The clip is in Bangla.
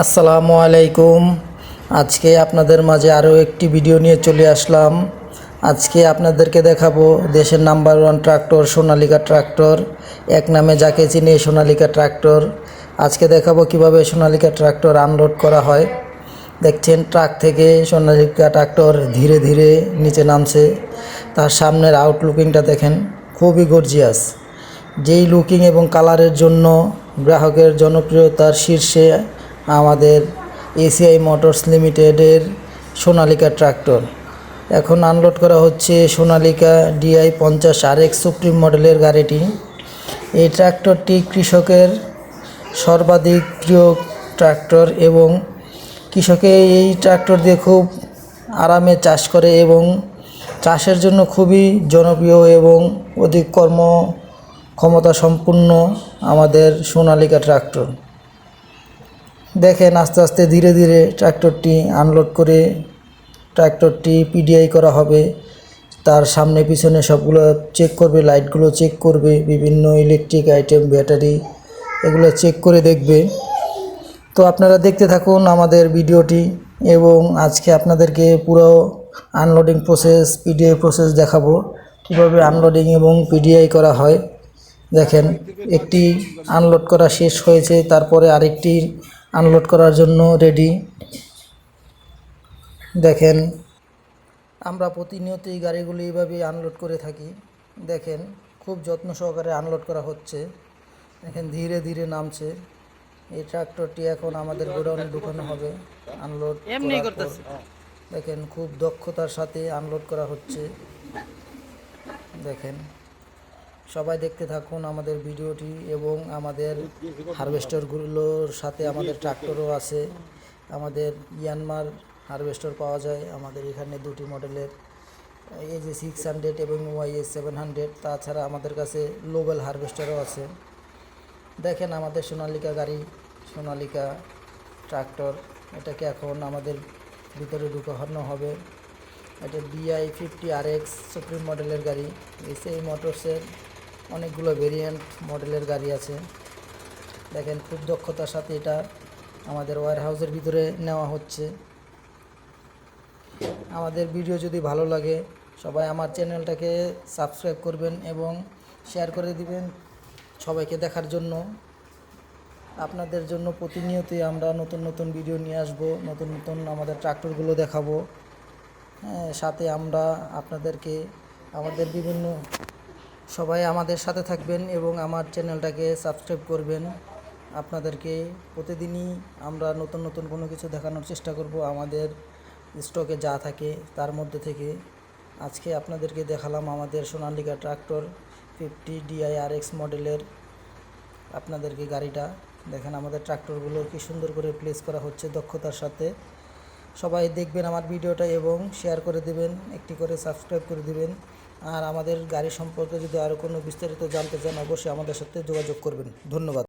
আসসালামু আলাইকুম। আজকে আপনাদের মাঝে আরও একটি ভিডিও নিয়ে চলে আসলাম। আজকে আপনাদেরকে দেখাবো দেশের number one tractor Sonalika tractor, এক নামে যাকে চিনি সোনালিকা ট্রাক্টর। আজকে দেখাবো কিভাবে সোনালিকা ট্রাক্টর আনলোড করা হয়। দেখছেন ট্রাক থেকে সোনালিকা ট্রাক্টর ধীরে ধীরে নিচে নামছে। তার সামনের আউটলুকিংটা দেখেন, খুবই গর্জিয়াস। যেই লুকিং এবং কালারের জন্য গ্রাহকের জনপ্রিয়তার শীর্ষে আমাদের এসিআই মোটরস লিমিটেডের সোনালিকা ট্রাক্টর। এখন আনলোড করা হচ্ছে সোনালিকা DI 50 RX সুপ্রিম মডেলের গাড়িটি। এই ট্রাক্টরটি কৃষকের সর্বাধিক প্রিয় ট্রাক্টর এবং কৃষকে এই ট্রাক্টর দিয়ে খুব আরামে চাষ করে এবং চাষের জন্য খুবই জনপ্রিয় এবং অধিক ক্ষমতা সম্পন্ন আমাদের সোনালিকা ট্রাক্টর। দেখেন আস্তে আস্তে ধীরে ধীরে ট্রাক্টরটি আনলোড করে ট্রাক্টরটি PDI করা হবে। তার সামনে পিছনে সবগুলো চেক করবে, লাইটগুলো চেক করবে, বিভিন্ন ইলেকট্রিক আইটেম, ব্যাটারি এগুলো চেক করে দেখবে। তো আপনারা দেখতে থাকুন আমাদের ভিডিওটি এবং আজকে আপনাদেরকে পুরো আনলোডিং প্রসেস, PDI প্রসেস দেখাবো কীভাবে আনলোডিং এবং PDI করা হয়। দেখেন একটি আনলোড করা শেষ হয়েছে, তারপরে আরেকটি আনলোড করার জন্য রেডি। দেখেন আমরা প্রতিনিয়ত এই গাড়িগুলি এইভাবে আনলোড করে থাকি। দেখেন খুব যত্ন সহকারে আনলোড করা হচ্ছে। দেখেন ধীরে ধীরে নামছে। এই ট্রাক্টরটি এখন আমাদের গোডাউনে ঢুকানো হবে আনলোড করার পর। দেখেন খুব দক্ষতার সাথে আনলোড করা হচ্ছে। দেখেন সবাই দেখতে থাকুন আমাদের ভিডিওটি এবং আমাদের হারভেস্টারগুলোর সাথে আমাদের ট্রাক্টরও আছে। আমাদের ইয়ানমার হারভেস্টার পাওয়া যায় আমাদের এখানে দুটি মডেলের, AJ 600 এবং YS 700। তাছাড়া আমাদের কাছে লোবেল হারভেস্টারও আছে। দেখেন আমাদের সোনালিকা গাড়ি, সোনালিকা ট্রাক্টর, এটাকে এখন আমাদের ভিতরে ঢুকানো হবে। এটা DI 50 RX সুপ্রিম মডেলের গাড়ি। এসিআই মোটরসের অনেকগুলো ভেরিয়েন্ট মডেলের গাড়ি আছে। দেখেন খুব দক্ষতার সাথে এটা আমাদের ওয়্যার হাউসের ভিতরে নেওয়া হচ্ছে। আমাদের ভিডিও যদি ভালো লাগে সবাই আমার চ্যানেলটাকে সাবস্ক্রাইব করবেন এবং শেয়ার করে দিবেন সবাইকে দেখার জন্য। আপনাদের জন্য প্রতিনিয়তই আমরা নতুন নতুন ভিডিও নিয়ে আসব, নতুন নতুন আমাদের ট্রাক্টরগুলো দেখাবো। সাথে আমরা আপনাদেরকে আমাদের বিভিন্ন সবাই আমাদের সাথে থাকবেন এবং আমার চ্যানেলটাকে সাবস্ক্রাইব করবেন। আপনাদেরকে প্রতিদিনই আমরা নতুন নতুন কোনো কিছু দেখানোর চেষ্টা করব আমাদের স্টকে যা থাকে তার মধ্যে থেকে। আজকে আপনাদেরকে দেখালাম আমাদের সোনালিকা ট্রাক্টর 50 DI RX মডেলের আপনাদেরকে গাড়িটা। দেখেন আমাদের ট্রাক্টরগুলো কি সুন্দর করে প্লেস করা হচ্ছে দক্ষতার সাথে। সবাই দেখবেন আমার ভিডিওটা এবং শেয়ার করে দেবেন, একটি করে সাবস্ক্রাইব করে দেবেন। আর আমাদের গাড়ি সম্পর্কে যদি আরও কোনো বিস্তারিত জানতে চান অবশ্যই আমাদের সাথে যোগাযোগ করবেন। ধন্যবাদ।